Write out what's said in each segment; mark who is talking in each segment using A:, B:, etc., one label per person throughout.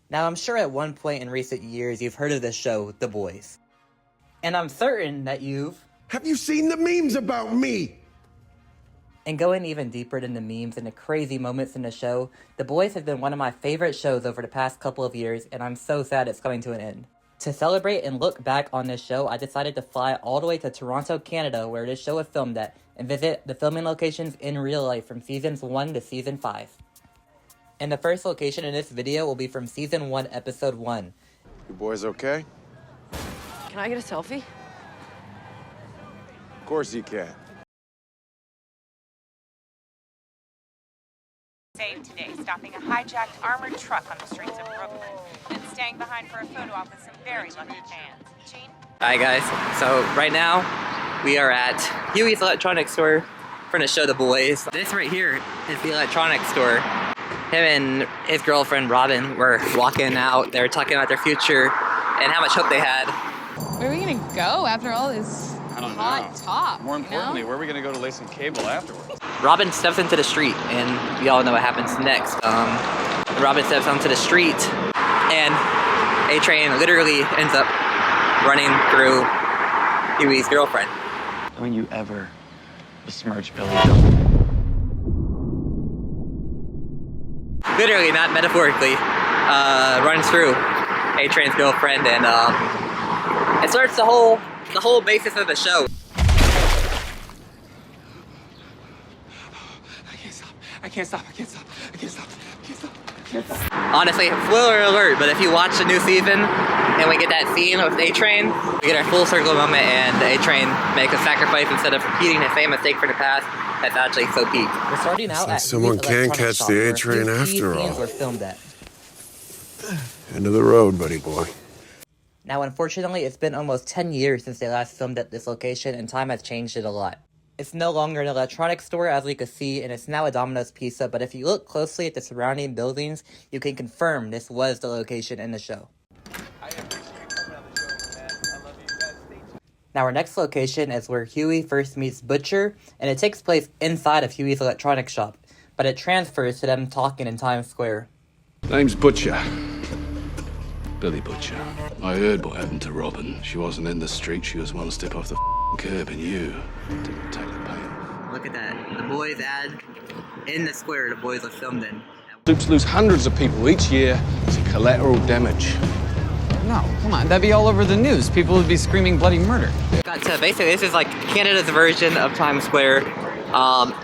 A: Now, I'm sure at one point in recent years you've heard of the show, The Boys. And I'm certain that you've...
B: Have you seen the memes about me?
A: And going even deeper into memes and the crazy moments in the show, The Boys has been one of my favorite shows over the past couple of years, and I'm so sad it's coming to an end. To celebrate and look back on this show, I decided to fly all the way to Toronto, Canada, where this show was filmed at, and visit the filming locations in real life from Seasons 1 to Season 5. And the first location in this video will be from Season 1, Episode 1.
B: You boys okay?
C: Can I get a selfie?
B: Of course you can.
D: Saved today, stopping a hijacked armored truck on the streets of Brooklyn, then staying behind for a photo op with some very lucky fans. Gene?
A: Hi guys, so right now we are at Hughie's electronics store for the show The Boys. This right here is the electronics store. Him and his girlfriend Robin were walking out. They were talking about their future and how much hope they had.
E: Where are we gonna go after all this hot top?
F: More importantly, where are we gonna go to lay some cable afterwards?
A: Robin steps into the street, and we all know what happens next. Robin steps onto the street, and A-Train literally ends up running through Hughie's girlfriend.
F: Don't you ever besmirch Billy Joe.
A: Literally, not metaphorically, runs through A-Train's girlfriend, and it starts the whole basis of the show.
F: I can't stop.
A: Honestly, spoiler alert, but if you watch the new season and we get that scene with A-Train, we get our full circle moment and A-Train makes a sacrifice instead of repeating the same mistake for the past. That's actually so peak. We're starting out at
B: someone can catch the A-Train after all.
A: Were filmed at.
B: End of the road, buddy boy.
A: Now, unfortunately, it's been almost 10 years since they last filmed at this location, and time has changed it a lot. It's no longer an electronics store, as we could see, and it's now a Domino's Pizza, but if you look closely at the surrounding buildings, you can confirm this was the location in the show. Now, our next location is where Hughie first meets Butcher, and it takes place inside of Hughie's electronics shop, but it transfers to them talking in Times Square.
G: Name's Butcher. Billy Butcher. I heard what happened to Robin. She wasn't in the street, she was one step off the curb, and you didn't take the pain.
A: Look at that. The Boys ad in the square the Boys are filmed in.
G: Loops lose hundreds of people each year to collateral damage.
H: No, come on, that'd be all over the news. People would be screaming bloody murder.
A: Basically, this is like Canada's version of Times Square.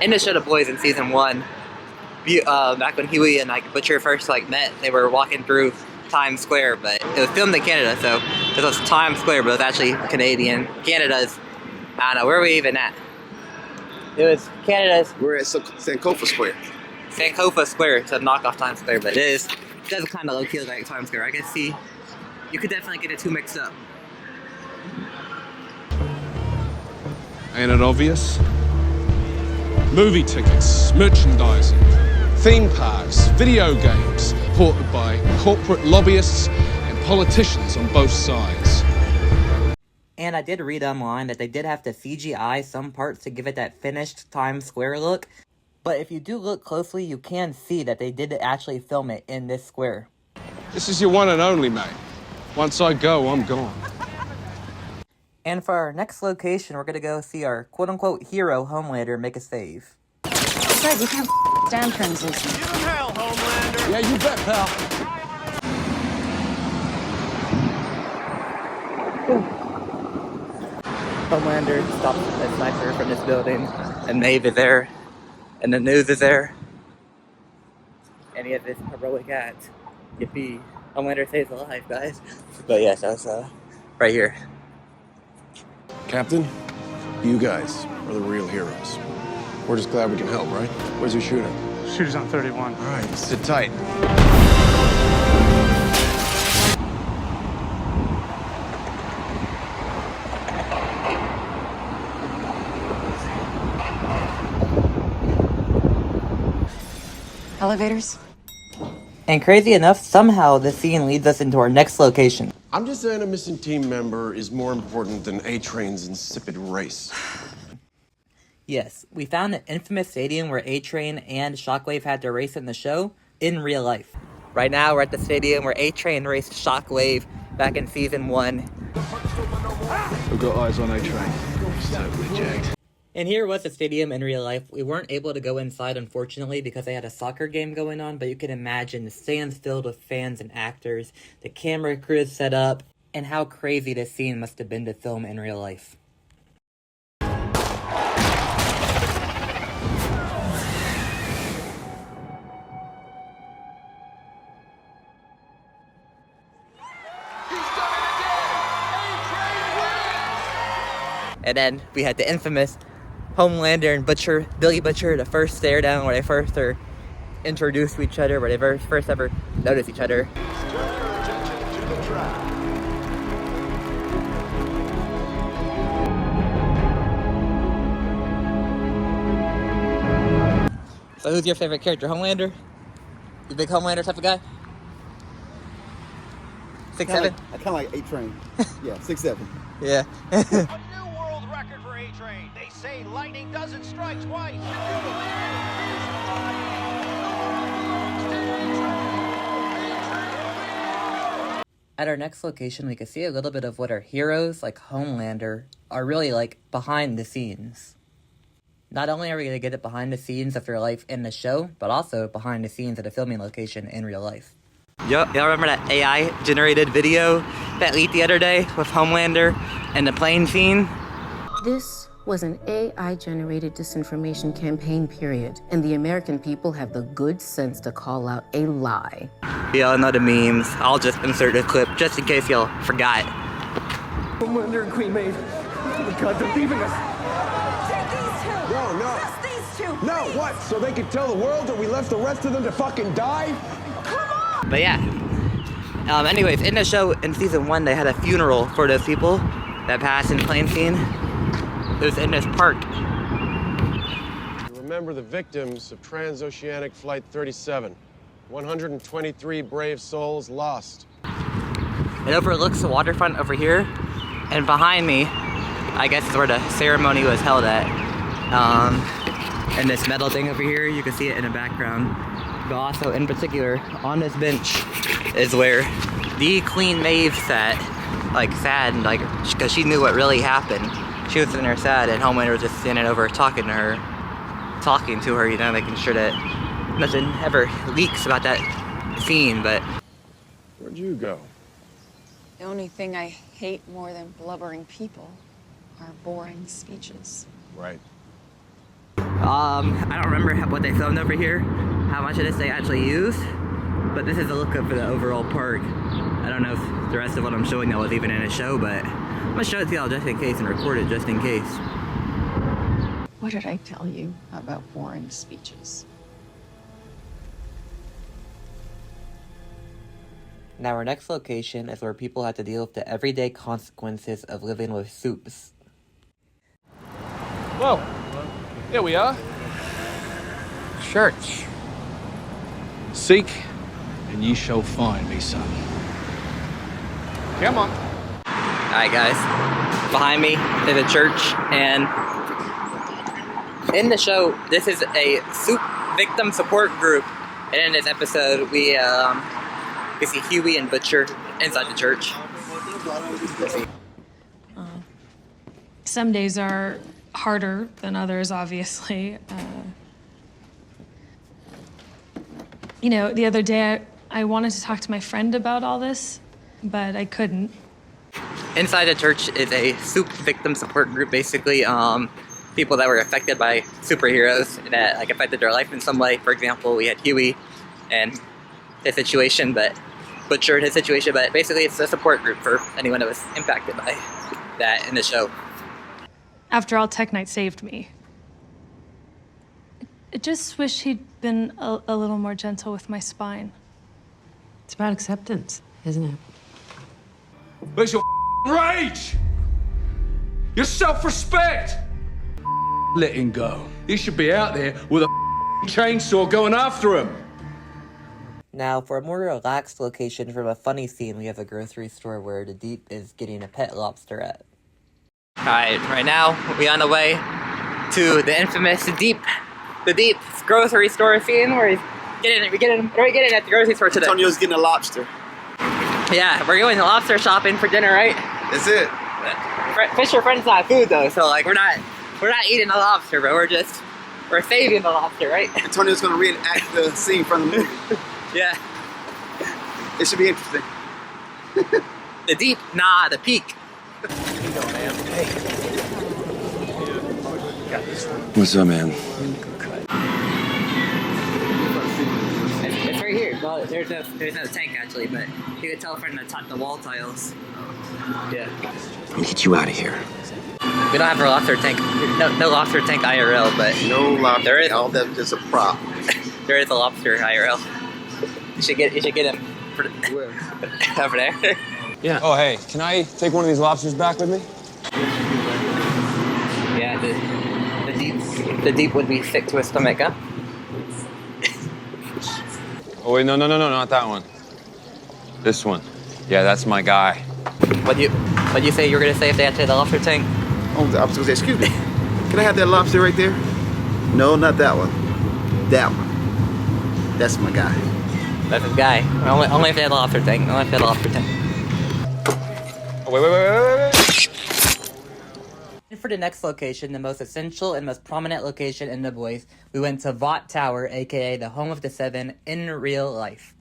A: In the show The Boys in Season 1, back when Hughie and Butcher first met, they were walking through Times Square, but it was filmed in Canada, so it was Times Square, but it was actually Canadian. Canada's, I don't know, where are we even at? It was Canada's.
B: We're at Sankofa Square.
A: Sankofa Square, it's a knockoff Times Square, but it does kind of look like Times Square. I can see, you could definitely get the two mixed up.
G: Ain't it obvious? Movie tickets, merchandising, theme parks, video games, supported by corporate lobbyists and politicians on both sides.
A: And I did read online that they did have to CGI some parts to give it that finished Times Square look. But if you do look closely, you can see that they did actually film it in this square.
G: This is your one and only, mate. Once I go, I'm gone.
A: And for our next location, we're going to go see our quote-unquote hero, Homelander, make a save.
E: Greg, we can't stand translation.
F: Give him hell, Homelander!
G: Yeah, you bet, pal.
A: Homelander stops a sniper from this building, and Maeve is there, and the news is there, and he has this heroic act. Yippee. Homelander saves a life, guys. But yes, that's right here.
B: Captain, you guys are the real heroes. We're just glad we can help, right? Where's your shooter?
I: Shooter's on 31.
B: All right, sit tight.
C: Elevators?
A: And crazy enough, somehow this scene leads us into our next location.
B: I'm just saying a missing team member is more important than A-Train's insipid race.
A: Yes, we found the infamous stadium where A-Train and Shockwave had their race in the show in real life. Right now, we're at the stadium where A-Train raced Shockwave back in season 1.
G: We've got eyes on A-Train. He's totally jacked.
A: And here was the stadium in real life. We weren't able to go inside, unfortunately, because they had a soccer game going on, but you can imagine the stands filled with fans and actors, the camera crews set up, and how crazy this scene must have been to film in real life. And then we had the infamous Homelander and Butcher, Billy Butcher, the first stare down where they first are introduced to each other, where they first ever noticed each other. So who's your favorite character, Homelander? You big Homelander type of guy? 6'7"?
I: I kind of like A-Train. Yeah, 6'7".
A: Yeah.
J: A new world record for A-Train. They say lightning doesn't strike twice.
A: At our next location, we can see a little bit of what our heroes, like Homelander, are really like behind the scenes. Not only are we going to get it behind the scenes of their life in the show, but also behind the scenes at a filming location in real life. Y'all remember that AI-generated video that leaked the other day with Homelander and the plane scene?
K: This was an AI-generated disinformation campaign, period. And the American people have the good sense to call out a lie.
A: We all know the memes. I'll just insert a clip just in case y'all forgot.
L: Homelander and Queen Maeve. God, they're leaving us.
M: Take these two.
B: No.
M: Just these two.
B: No,
M: please.
B: what? So they could tell the world that we left the rest of them to fucking die?
M: Come on.
A: But yeah. Anyways, in the show, in season 1, they had a funeral for those people that passed in the plane scene. It was in this park.
B: Remember the victims of Transoceanic Flight 37. 123 brave souls lost.
A: It overlooks the waterfront over here, and behind me, I guess is where the ceremony was held at. And this metal thing over here, you can see it in the background. But also, in particular, on this bench is where the Queen Maeve sat, like sad, like, because she knew what really happened. She was sitting there sad, and Homelander was just standing over talking to her, you know, making sure that nothing ever leaks about that scene, but...
B: Where'd you go?
E: The only thing I hate more than blubbering people are boring speeches.
B: Right.
A: I don't remember what they filmed over here, how much of this they actually used, but this is a lookup for the overall park. I don't know if the rest of what I'm showing now was even in a show, but I'm gonna show it to y'all just in case and record it just in case.
E: What did I tell you about boring speeches?
A: Now our next location is where people have to deal with the everyday consequences of living with soups.
L: Whoa. Here we are.
H: Church.
G: Seek, and ye shall find me, son.
L: Come on.
A: Alright guys, behind me is a church, and in the show, this is a soup victim support group, and in this episode, we see Hughie and Butcher inside the church.
N: Some days are harder than others, obviously. You know, the other day I wanted to talk to my friend about all this, but I couldn't.
A: Inside the church is a soup victim support group, basically. People that were affected by superheroes that like affected their life in some way. For example, we had Hughie and his situation, but Butcher and his situation, but basically it's a support group for anyone that was impacted by that in the show.
N: After all, Tech Knight saved me. I just wish he'd been a little more gentle with my spine.
C: It's about acceptance, isn't it?
L: Where's your rage? Your self-respect? Letting go. You should be out there with a chainsaw going after him.
A: Now, for a more relaxed location from a funny scene, we have a grocery store where the Deep is getting a pet lobster at. Alright, right now, we on the way to the infamous the Deep grocery store scene where he's We're getting at the grocery store today.
I: Antonio's getting a lobster.
A: Yeah, we're going lobster shopping for dinner, right?
I: That's it.
A: Fish are friends, not food though. So like we're not eating the lobster, but we're saving the lobster, right?
I: Antonio's gonna reenact the scene from the movie.
A: Yeah.
I: It should be interesting.
A: The deep, nah, the peak.
G: What's up, man?
A: It's right here. Well, there's no tank actually, but you can tell from the wall tiles. Yeah.
G: Let me get you out of here.
A: We don't have a lobster tank. No lobster tank IRL, but
I: no lobster.
A: There is.
I: All that just a prop.
A: There is a lobster IRL. You should get him.
I: Where?
A: Over there.
O: Yeah. Oh, hey, can I take one of these lobsters back with me?
A: Yeah, the deep would be sick to his stomach, huh?
O: Oh, wait, no, not that one. This one. Yeah, that's my guy.
A: What'd you say you were gonna say if they had to take the lobster tank?
I: Oh, I was gonna say, excuse me. Can I have that lobster right there? No, not that one. That one. That's my guy.
A: That's his guy. Only if they had the lobster tank. Only if they had the lobster tank.
O: Oh, wait.
A: For the next location, the most essential and most prominent location in the boys, we went to Vought Tower, aka the home of the Seven, in real life.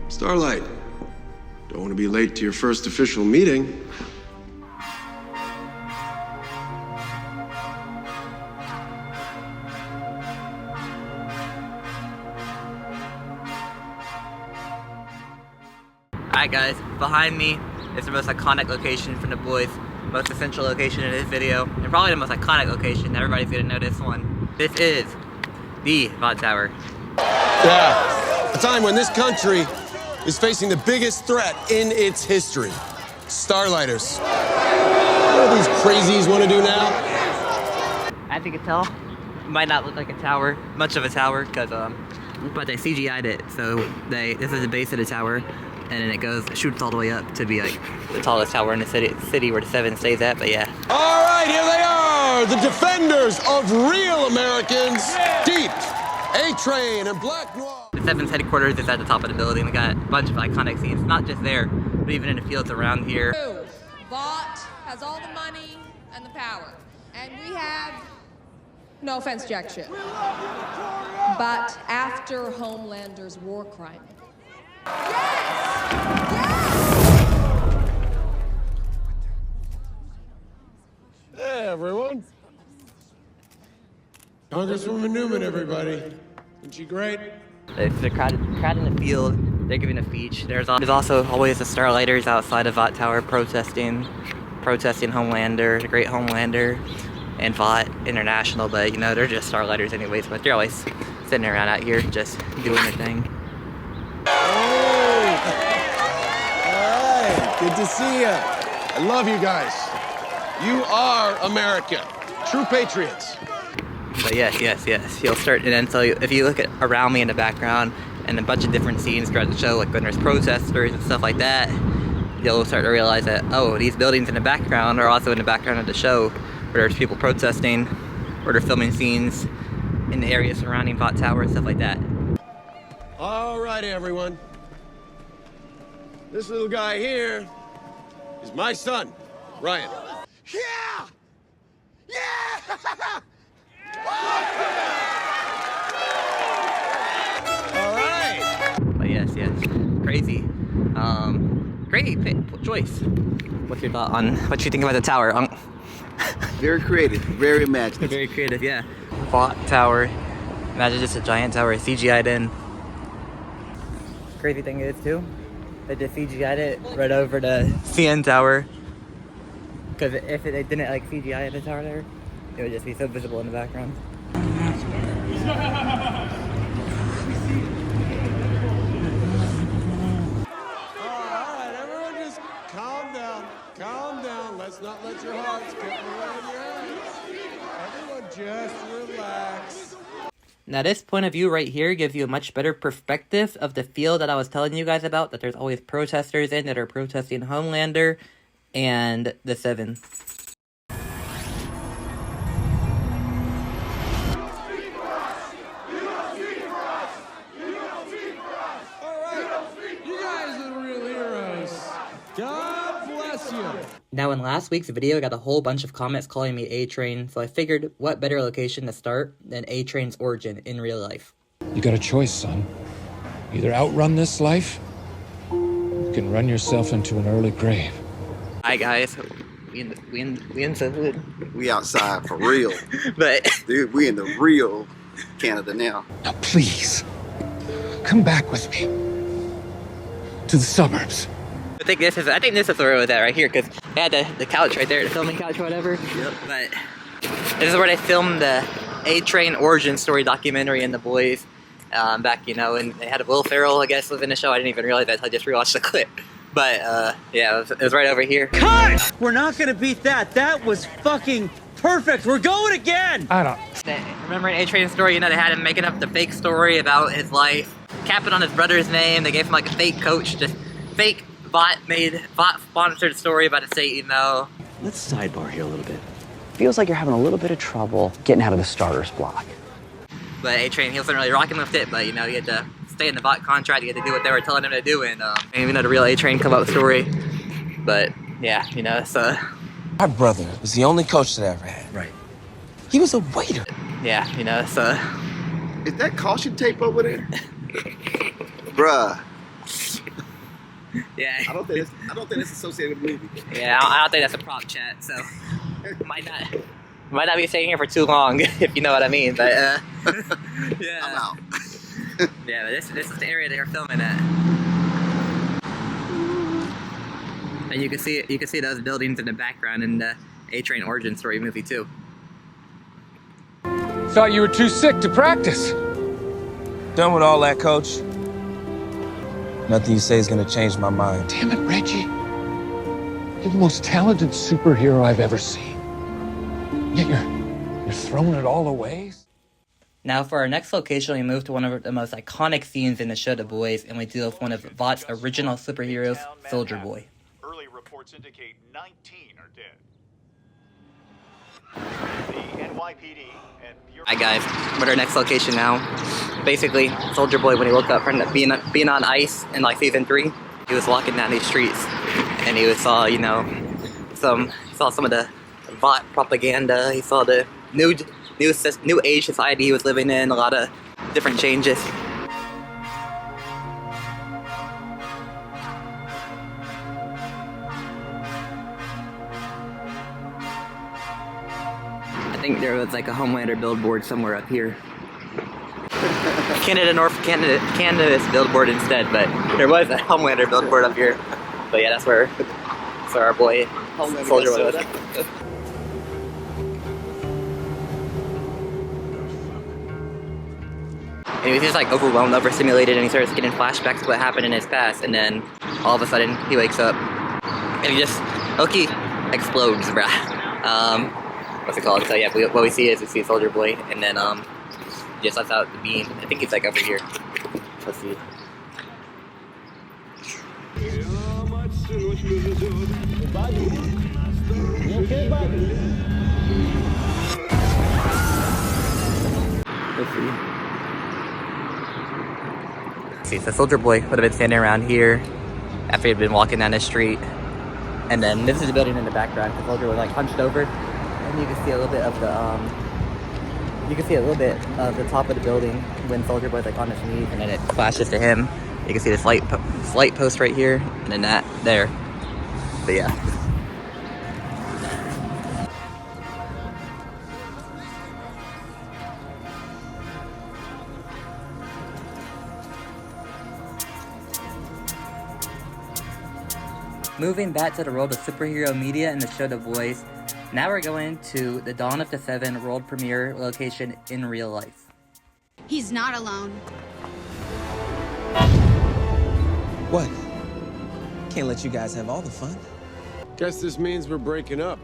B: Starlight, don't want to be late to your first official meeting.
A: Alright guys, behind me is the most iconic location from the boys, most essential location in this video, and probably the most iconic location. Everybody's gonna know this one. This is the Vought Tower.
P: Yeah, a time when this country is facing the biggest threat in its history. Starlighters. What do these crazies want to do now?
A: As you can tell, it might not look like a tower, much of a tower, because but they CGI'd it, so this is the base of the tower. And then it shoots all the way up to be like the tallest tower in the city where the Seven stays at, but yeah.
P: All right, here they are, the defenders of real Americans. Deep, A-Train, and Black Noir.
A: The Seven's headquarters is at the top of the building. They got a bunch of iconic scenes, not just there, but even in the fields around here.
Q: Vought has all the money and the power. And we have, no offense, Jack Schiff, but after Homelander's war crime.
P: Hey, everyone. Congresswoman Newman, everybody. Isn't she great?
A: They're crowded in the field. They're giving a speech. There's also always the Starlighters outside of Vought Tower protesting Homelander, the great Homelander, and Vought International. But, you know, they're just Starlighters anyways, but they're always sitting around out here just doing their thing.
P: Good to see you. I love you guys. You are America. True patriots.
A: But yes. You'll start, and then so if you look at around me in the background and a bunch of different scenes throughout the show, like when there's protesters and stuff like that, you'll start to realize that, oh, these buildings in the background are also in the background of the show, where there's people protesting, where they're filming scenes in the area surrounding Vought Tower and stuff like that.
P: All right, everyone. This little guy here is my son, Ryan. Yeah! Yeah! All right.
A: But yes, crazy. Great choice. What's your thought on what you think about the tower?
I: Very creative, very imaginative.
A: Very creative, yeah. Vought Tower. Imagine just a giant tower CGI'd in. Crazy thing is too, they just CGI'd it right over the CN Tower. Because if they didn't like CGI the tower there, it would just be so visible in the background.
P: Alright, everyone just calm down. Calm down. Let's not let your hearts get in the way of your heads. Everyone just relax.
A: Now this point of view right here gives you a much better perspective of the field that I was telling you guys about, that there's always protesters in that are protesting Homelander and the Seven. Now, in last week's video, I got a whole bunch of comments calling me A-Train, so I figured what better location to start than A-Train's origin in real life.
R: You got a choice, son. Either outrun this life, or you can run yourself into an early grave.
A: Hi guys, we in the hood.
I: We outside for real.
A: But
I: dude, we in the real Canada now.
R: Now please, come back with me to the suburbs.
A: I think this is where it was at right here, because they had the couch right there, the filming couch or whatever. Yep. But this is where they filmed the A-Train origin story documentary and The Boys. Back, you know, and they had Will Ferrell, I guess, live in the show. I didn't even realize that until I just rewatched the clip. But yeah, it was right over here.
S: Cut! We're not gonna beat that. That was fucking perfect. We're going again.
R: I don't.
A: Remember in A-Train's story, you know, they had him making up the fake story about his life, capping on his brother's name. They gave him like a fake coach, just fake bot sponsored story about a state email.
T: Let's sidebar here a little bit. Feels like you're having a little bit of trouble getting out of the starter's block.
A: But A-Train, he wasn't really rocking with it, but you know, he had to stay in the bot contract, he had to do what they were telling him to do, and even though the real A-Train come up story. But yeah, you know, so.
U: My brother was the only coach that I ever had.
T: Right.
U: He was a waiter.
A: Yeah, you know, so.
I: Is that caution tape over there? Bruh.
A: Yeah.
I: I don't think it's associated with the movie.
A: Yeah, I don't think that's a prop chat, so might not be staying here for too long, if you know what I mean. But yeah,
I: I'm out.
A: Yeah, but this is the area they're filming at, and you can see those buildings in the background in the A-Train origin story movie too.
R: Thought you were too sick to practice.
U: Done with all that, coach. Nothing you say is gonna change my mind.
R: Damn it, Reggie. You're the most talented superhero I've ever seen. Yet you're throwing it all away?
A: Now for our next location, we move to one of the most iconic scenes in the show The Boys, and we deal with one of Vought's original superheroes, Soldier Boy.
J: Early reports indicate 19 are dead. The NYPD and
A: Hi guys, we're at our next location now. Basically, Soldier Boy, when he woke up from being on ice in like season 3, he was walking down these streets, and he saw, you know, some of the Vought propaganda. He saw the new age society he was living in, a lot of different changes. I think there was like a Homelander billboard somewhere up here. Canada's billboard instead, but there was a Homelander billboard up here. But yeah, that's where our boy Soldier Boy was. And he was just like overwhelmed, overstimulated, and he starts getting flashbacks to what happened in his past, and then all of a sudden he wakes up and he just Loki explodes, bruh. What's it called? So yeah, what we see is Soldier Boy, and then just lets out the beam. I think he's like over here. Let's see. Let's see. So Soldier Boy would have been standing around here after he'd been walking down the street, and then this is the building in the background. The Soldier was like hunched over, and you can see a little bit of the top of the building when Soldier Boy's like on his knees, and then it flashes to him. You can see this light post right here, and then that there. But yeah. Moving back to the world of superhero media and the show The Boys, now we're going to the Dawn of the Seven world premiere location in real life.
V: He's not alone.
U: What? Can't let you guys have all the fun.
B: Guess this means we're breaking up.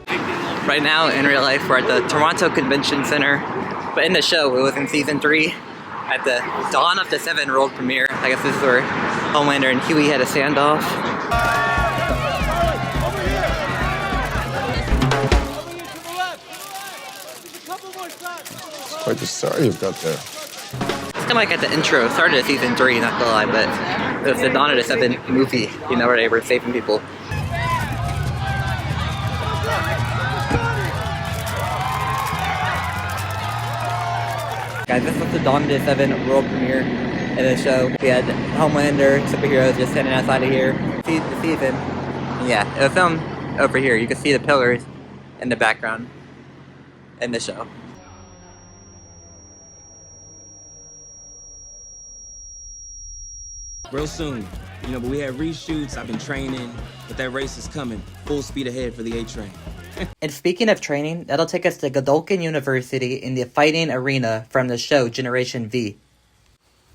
A: Right now, in real life, we're at the Toronto Convention Center, but in the show, it was in season 3, at the Dawn of the Seven world premiere. I guess this is where Homelander and Hughie had a standoff.
B: Quite the star you've got there.
A: It's kind of like at the intro, started at season 3, not gonna lie, but it was the Dawn of the Seven movie, you know, where they were saving people. Guys, this was the Dawn of the 7 world premiere in the show. We had Homelander, superheroes just standing outside of here. See the season. And yeah, it was filmed over here. You can see the pillars in the background in the show.
U: Real soon. You know, but we have reshoots, I've been training, but that race is coming. Full speed ahead for the A-Train.
A: And speaking of training, that'll take us to Godolkin University in the fighting arena from the show Generation V.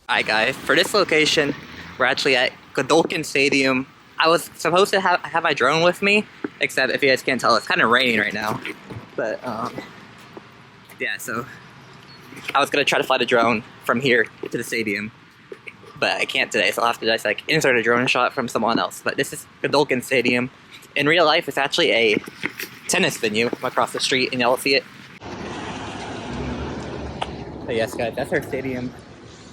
A: Alright guys, for this location, we're actually at Godolkin Stadium. I was supposed to have my drone with me, except if you guys can't tell, it's kind of raining right now. But, yeah, so I was going to try to fly the drone from here to the stadium. But I can't today, so I'll have to just like insert a drone shot from someone else. But this is Godolkin Stadium. In real life, it's actually a tennis venue across the street, and y'all see it. But yes, guys, that's our stadium.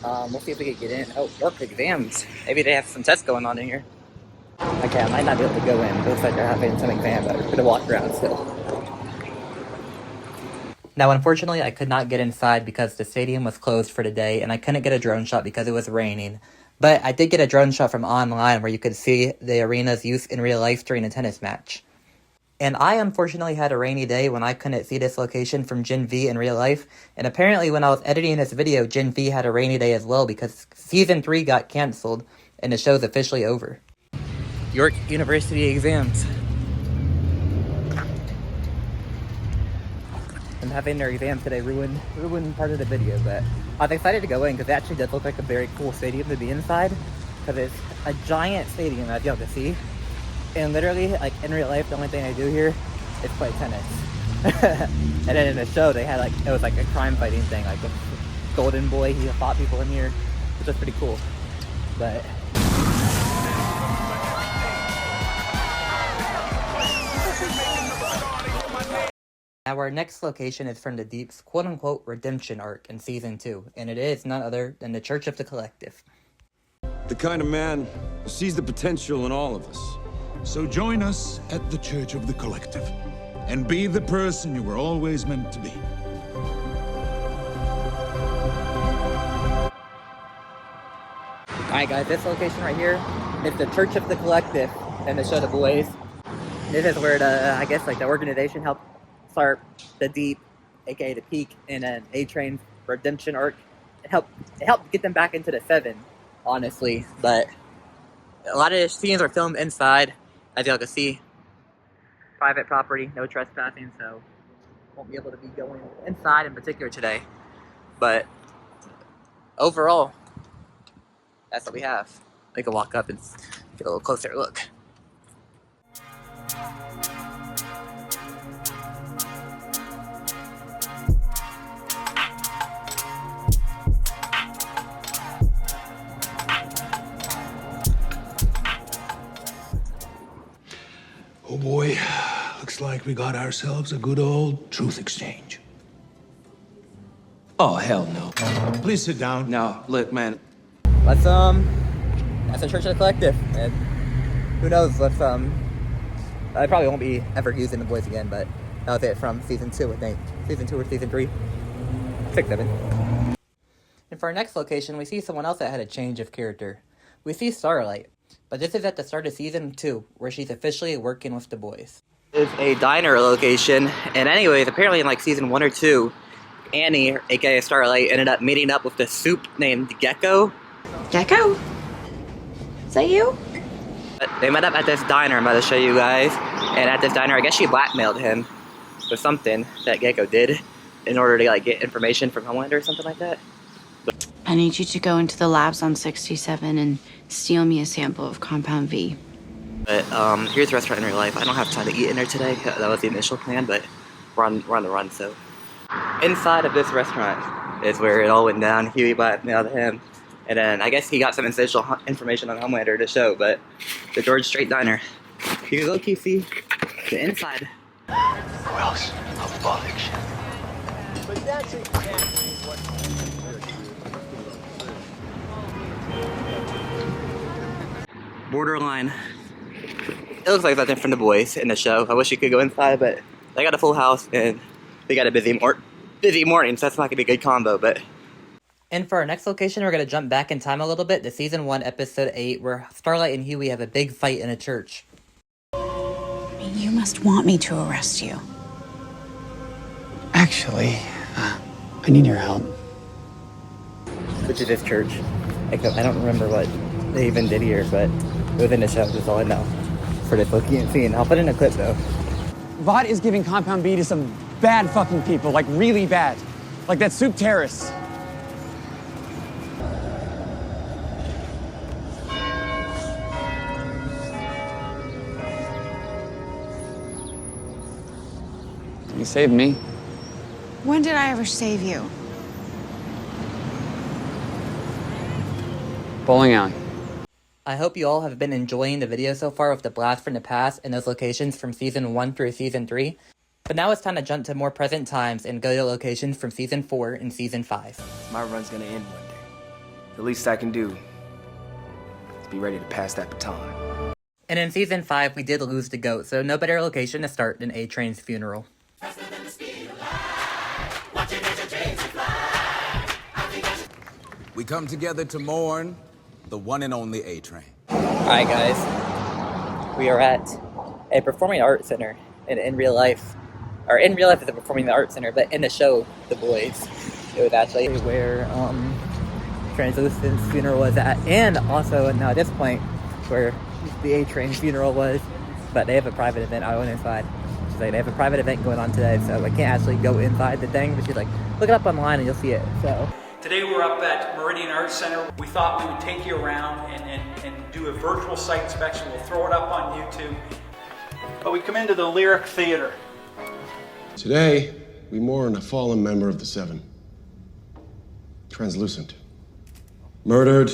A: We'll see if we can get in. Oh, work exams. Maybe they have some tests going on in here. Okay, I might not be able to go in. It looks like they're having some exam, but we're gonna walk around still. Now, unfortunately, I could not get inside because the stadium was closed for the day, and I couldn't get a drone shot because it was raining. But I did get a drone shot from online where you could see the arena's use in real life during a tennis match. And I unfortunately had a rainy day when I couldn't see this location from Gen V in real life, and apparently when I was editing this video, Gen V had a rainy day as well because Season 3 got cancelled, and the show's officially over. York University exams. And having their exam today ruined part of the video, but I was excited to go in because it actually does look like a very cool stadium to be inside, because it's a giant stadium as y'all can see, and literally like in real life the only thing I do here is play tennis. And then in the show they had like, it was like a crime fighting thing, like the Golden Boy, he fought people in here, which was pretty cool. But now our next location is from the Deep's quote-unquote redemption arc in Season 2, and it is none other than the Church of the Collective.
D: The kind of man who sees the potential in all of us.
F: So join us at the Church of the Collective, and be the person you were always meant to be.
A: Alright guys, this location right here is the Church of the Collective and the show The Boys. This is where the, I guess like the organization helped start the Deep, aka the Peak, and an A-Train redemption arc. It helped get them back into the 7, honestly. But a lot of the scenes are filmed inside, as y'all can see. Private property, no trespassing, so won't be able to be going inside in particular today. But overall, that's what we have. We can walk up and get a little closer look.
F: Oh boy, looks like we got ourselves a good old truth exchange.
U: Oh, hell no.
F: Please sit down.
U: No, look, man.
A: Let's, that's the Church of the Collective, and who knows, let's, I probably won't be ever using The Boys again, but that was it from Season 2, I think. Season 2 or Season 3? 6, 7. And for our next location, we see someone else that had a change of character. We see Starlight, but this is at the start of Season 2, where she's officially working with The Boys. It's a diner location, and anyways, apparently in like Season 1 or 2, Annie, aka Starlight, ended up meeting up with this soup named Gecko.
W: Gecko? Is that you?
A: They met up at this diner I'm about to show you guys, and at this diner, I guess she blackmailed him with something that Gecko did in order to like get information from Homelander or something like that.
V: I need you to go into the labs on 67 and steal me a sample of Compound V.
A: But here's the restaurant in real life. I don't have time to eat in there today. That was the initial plan, but we're on the run, so. Inside of this restaurant is where it all went down. Hughie blackmailed him, and then I guess he got some essential information on Homelander to show, but the George Strait Diner. You can low-key see the inside.
F: Who else? A bollocks.
J: But that's exactly what
A: Borderline. It looks like something from The Boys in the show. I wish you could go inside, but they got a full house and they got a busy morning, so that's not gonna be a good combo. But And for our next location, we're going to jump back in time a little bit to Season 1, Episode 8, where Starlight and Hughie have a big fight in a church.
V: You must want me to arrest you.
T: Actually, I need your help.
A: Which is this church. I don't remember what they even did here, but it was in the show, that's all I know. For this looking scene. I'll put in a clip though.
T: Vought is giving Compound B to some bad fucking people, like really bad. Like that soup terrorist.
H: You saved me.
V: When did I ever save you?
H: Bowling alley.
A: I hope you all have been enjoying the video so far with the blast from the past and those locations from Season 1 through Season 3. But now it's time to jump to more present times and go to locations from Season 4 and Season 5.
E: My run's gonna end one day. The least I can do is be ready to pass that baton.
A: And in Season 5, we did lose the goat, so no better location to start than A-Train's funeral.
K: We come together to mourn the one and only A-Train.
A: Alright guys, we are at a performing arts center, and in real life it's a performing arts center, but in the show, The Boys, it was actually where Translucent's funeral was at, and also now at this point, where the A-Train funeral was, but they have a private event. I went inside. She's like, they have a private event going on today, so I can't actually go inside the thing, but she's like, look it up online and you'll see it, so.
M: Today we're up at Meridian Arts Center. We thought we would take you around and do a virtual site inspection. We'll throw it up on YouTube. But we come into the Lyric Theater.
B: Today, we mourn a fallen member of the Seven. Translucent. Murdered.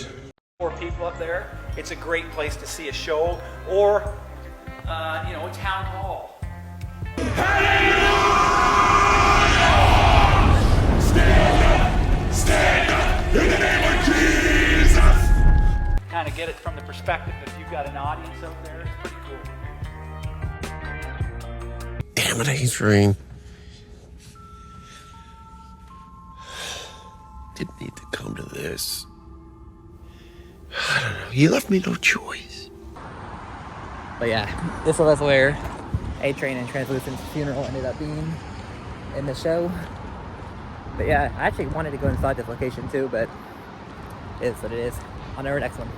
M: 4 people up there. It's a great place to see a show or, a town hall.
F: Stand up in the name of Jesus!
M: Kind of get it from the perspective if you've got an audience out there. It's pretty cool.
P: Damn it, A-Train. Didn't need to come to this. I don't know. You left me no choice.
A: But yeah, this was where A-Train and Translucent's funeral ended up being in the show. But yeah, I actually wanted to go inside this location too, but it is what it is. On to our next one.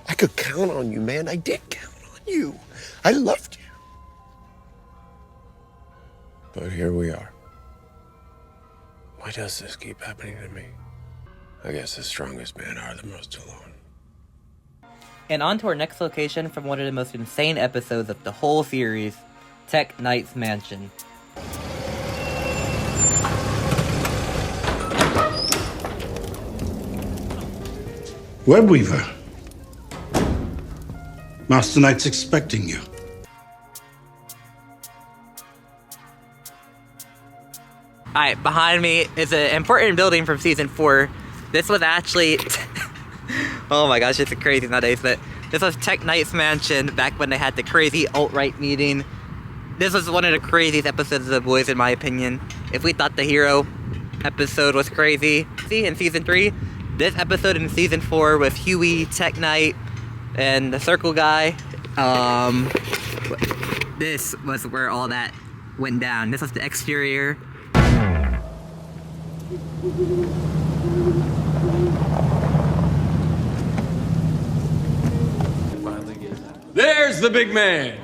P: I could count on you, man. I did count on you. I loved you. But here we are. Why does this keep happening to me? I guess the strongest men are the most alone.
A: And on to our next location from one of the most insane episodes of the whole series, Tech Knight's Mansion.
F: Webweaver. Master Knight's expecting you.
A: Alright, behind me is an important building from Season 4. This was actually... oh my gosh, it's crazy nowadays, but this was Tech Knight's Mansion back when they had the crazy alt-right meeting. This was one of the craziest episodes of The Boys, in my opinion. If we thought the hero episode was crazy, see, in Season 3, this episode in Season 4 with Hughie, Tech Knight, and the Circle Guy, this was where all that went down. This was the exterior.
L: There's the big man.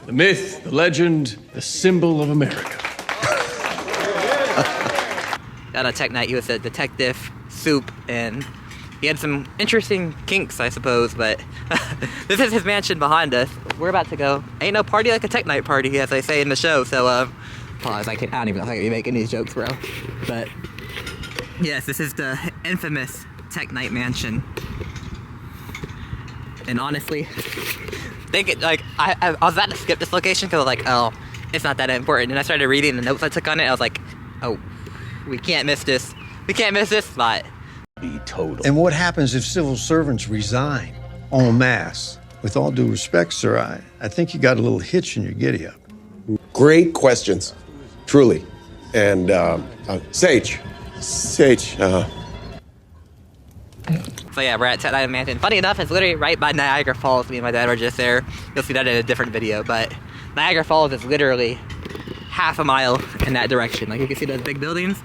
L: The myth, the legend, the symbol of America.
A: Got a Tech Knight, he was a detective, soup, and he had some interesting kinks, I suppose, but this is his mansion behind us. We're about to go. Ain't no party like a Tech Knight party, as they say in the show, so, pause, I don't even know if I can be making these jokes, bro. But, yes, this is the infamous Tech Knight mansion. And honestly, I was about to skip this location because I was like, oh, it's not that important. And I started reading the notes I took on it, I was like, oh, we can't miss this. We can't miss this spot.
K: Be total.
X: And what happens if civil servants resign en masse? With all due respect, sir, I think you got a little hitch in your giddy-up.
P: Great questions, truly. And Sage,
A: So yeah, we're at Staten Mansion. Funny enough, it's literally right by Niagara Falls. Me and my dad were just there. You'll see that in a different video, but Niagara Falls is literally half a mile in that direction. Like you can see those big buildings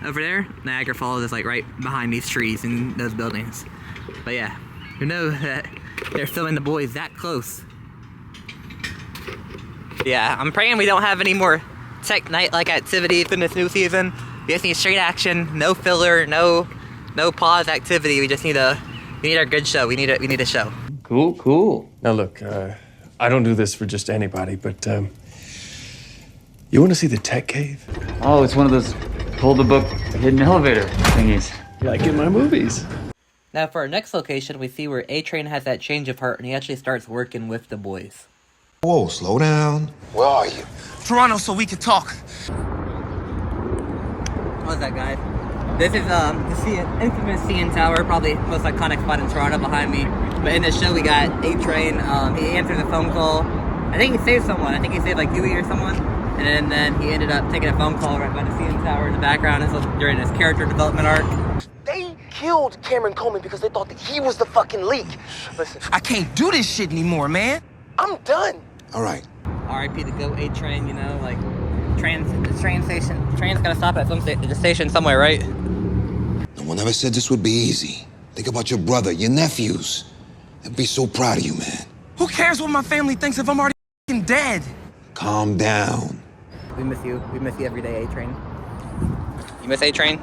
A: over there. Niagara Falls is like right behind these trees and those buildings. But yeah, who knows that they're filming The Boys that close. Yeah, I'm praying we don't have any more tech night-like activities in this new season. We just need straight action, no filler, no pause activity. We just need our good show. We need a show.
C: Cool. Now look, I don't do this for just anybody, but you want to see the tech cave?
H: Oh, it's one of those hold the book hidden elevator thingies.
C: Like in my movies.
A: Now for our next location, we see where A-Train has that change of heart and he actually starts working with the boys.
G: Whoa, slow down. Where are you?
E: Toronto, so we can talk.
A: What's that, guys? This is the infamous CN Tower, probably most iconic spot in Toronto behind me. But in this show, we got A-Train. He answered the phone call. I think he saved someone. I think he saved like Hughie or someone. And then he ended up taking a phone call right by the CN Tower in the background. This was during his character development arc.
E: They killed Cameron Coleman because they thought that he was the fucking leak. Listen, I can't do this shit anymore, man. I'm done.
G: All right.
A: R.I.P. the GOAT A-Train, you know, like, the train's gotta stop at the station somewhere, right?
G: No one ever said this would be easy. Think about your brother, your nephews. They'd be so proud of you, man.
E: Who cares what my family thinks if I'm already fucking dead?
G: Calm down.
A: We miss you. We miss you every day, A-Train. You miss A-Train?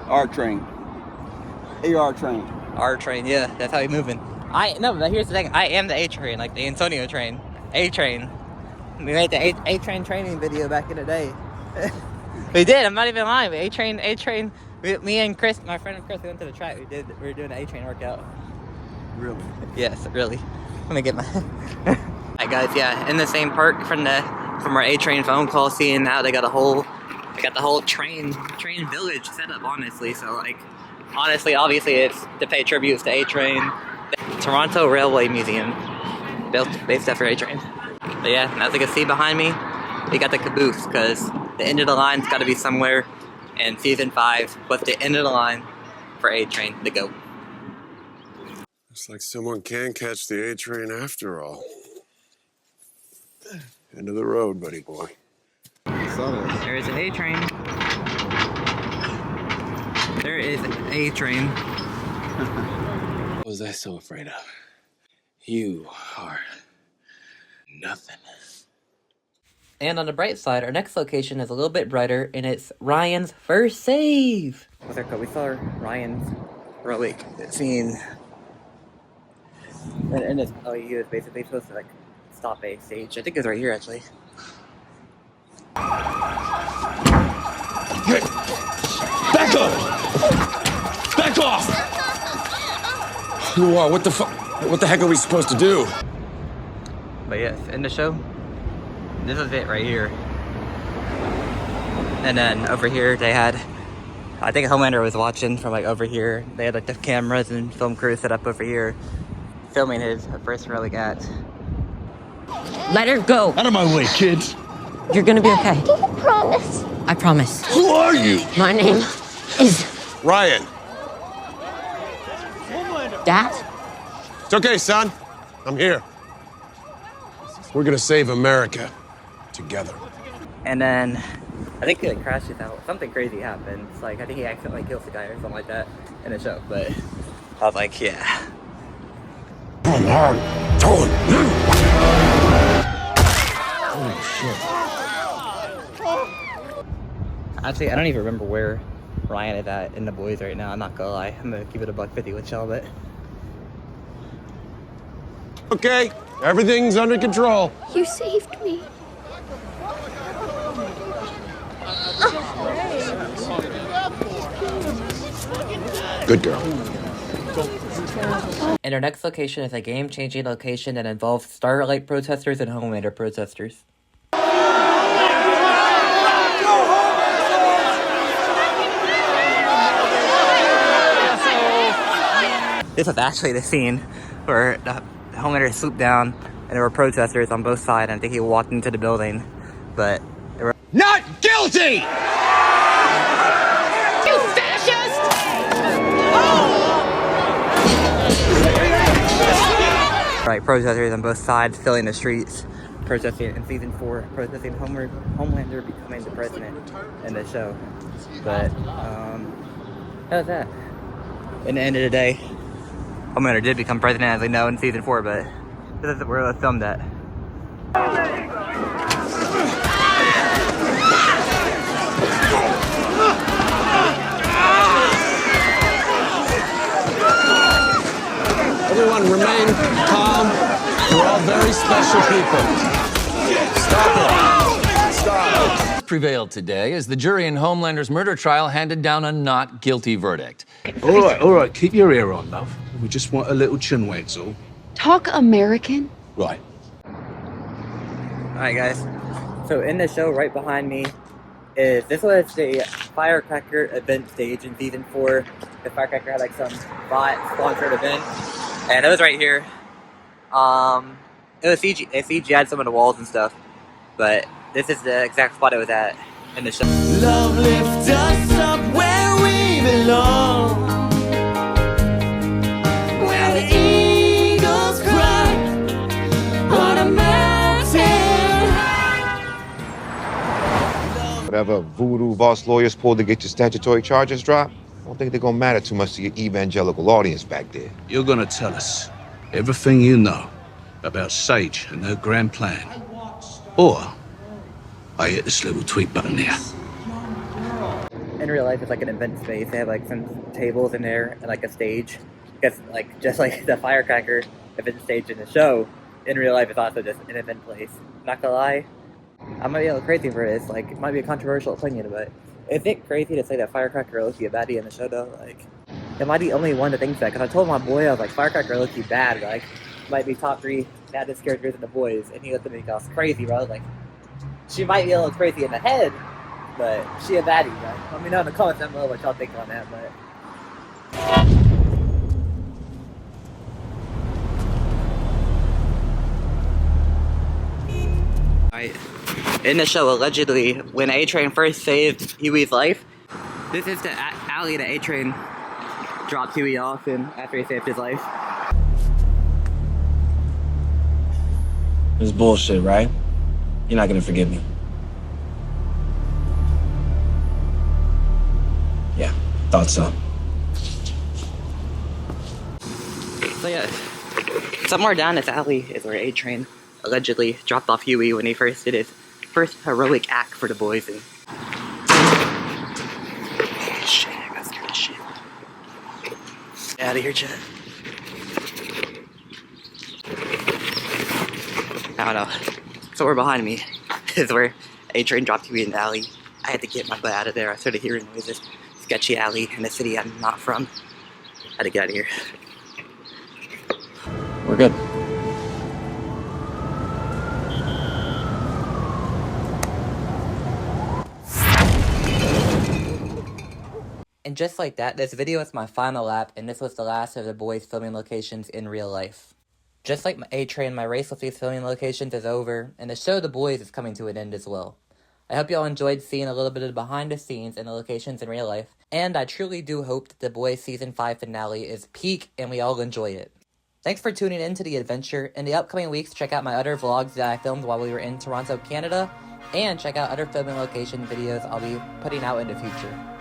N: R-Train. A-R-Train.
A: R-Train, yeah, that's how you're moving. No, but here's the thing. I am the A-Train, like the Antonio train. A-Train. We made the A-Train training video back in the day. We did, I'm not even lying. A-Train, me and Chris, my friend Chris, we went to the track. We were doing an A-Train workout.
N: Really?
A: Yes, really. Let me get my... Alright guys, yeah, in the same park from our A-Train phone call, seeing how they got the whole train village set up, honestly. So like, honestly, obviously it's to pay tributes to A-Train. Toronto Railway Museum, based after A-Train. But yeah, as you can see behind me, we got the caboose, because the end of the line's got to be somewhere, and season 5 was the end of the line for A-Train to go.
B: Looks like someone can catch the A-Train after all. End of the road, buddy boy.
A: There is an A-Train. There is an A-Train.
C: What was I so afraid of? You are nothing.
A: And on the bright side, our next location is a little bit brighter, and it's Ryan's first save. What's our code? We saw Ryan's heroic scene. And it's, oh, he was basically supposed to like stop a stage. I think it's right here actually.
C: Back up! Back off! Whoa, what the fuck? What the heck are we supposed to do?
A: But yes, in the show, this is it right here. And then over here they had, I think Homelander was watching from like over here. They had like the cameras and film crew set up over here, filming his first heroic act.
O: Let her go.
C: Out of my way, kids.
O: You're gonna be okay.
W: I promise.
O: I promise.
C: Who are you?
O: My name is
B: Ryan.
O: Dad.
B: It's okay, son. I'm here. We're gonna save America together.
A: And then I think he like crashes out. Something crazy happens. Like I think he accidentally kills the guy or something like that in the show. But I was like, yeah.
C: Holy shit.
A: Actually, I don't even remember where Ryan is at in The Boys right now. I'm not gonna lie. I'm gonna keep it $150 with y'all, but.
B: Okay, everything's under control.
W: You saved me.
B: Good girl.
A: And our next location is a game-changing location that involves Starlight protesters and Homelander protesters. This was actually the scene where the Homelander swooped down and there were protesters on both sides. I think he walked into the building, but there were
E: Not guilty!
W: You fascist! Oh!
A: like protesters on both sides filling the streets, protesting in season 4, protesting Homelander becoming the president in the show. But how's that? In the end of the day, Homelander did become president, as we know, in season 4, but this is where I filmed at.
P: Everyone remain calm. We're all very special people.
U: Stop it. Stop. Prevailed today as the jury in Homelander's murder trial handed down a not guilty verdict.
L: All right, keep your ear on, love. We just want a little chin wag's all.
O: Talk American?
L: Right.
A: Alright guys, so in the show right behind me this was the firecracker event stage in season 4. The firecracker had like some bot sponsored event, and it was right here. It was CGI'd some of the walls and stuff, but this is the exact spot it was at in the show.
E: Love lift us up where we belong, where the eagles cry on a mountain.
G: Whatever voodoo boss lawyers pulled to get your statutory charges dropped, I don't think they're gonna matter too much to your evangelical audience back there.
L: You're gonna tell us everything you know about Sage and her grand plan. Or I hit this little tweet button here.
A: In real life, it's like an event space. They have like some tables in there and like a stage. Because like just like the firecracker event stage in the show, in real life it's also just an event place. Not gonna lie, I might be a little crazy for this. Like, it might be a controversial opinion, but is it crazy to say that Firecracker low-key a baddie in the show though? Like, am I the only one that thinks that? Because I told my boy I was like, Firecracker low-key bad, like might be top 3 baddest characters in The Boys, and he looked at me like I was crazy, bro. Like, she might be a little crazy in the head, but she a baddie, bro. Let me know in the comments down below what y'all think on that, but in the show, allegedly, when A-Train first saved Hughie's life, this is the alley that A-Train dropped Hughie off in after he saved his life.
U: This is bullshit, right? You're not gonna forgive me. Yeah, thought so.
A: So yeah, somewhere down this alley is where A-Train allegedly dropped off Hughie when he first did his first heroic act for the boys. And shit, I got scared of shit. Get out of here, Chad. I don't know. Somewhere behind me is where A-Train dropped Hughie in the alley. I had to get my butt out of there. I started hearing noises. Sketchy alley in a city I'm not from. I had to get out of here.
U: We're good.
A: And just like that, this video is my final lap, and this was the last of the boys' filming locations in real life. Just like my A-Train, my race with these filming locations is over, and the show The Boys is coming to an end as well. I hope y'all enjoyed seeing a little bit of the behind the scenes and the locations in real life, and I truly do hope that The Boys Season 5 finale is peak and we all enjoy it. Thanks for tuning in to the adventure. In the upcoming weeks, check out my other vlogs that I filmed while we were in Toronto, Canada, and check out other filming location videos I'll be putting out in the future.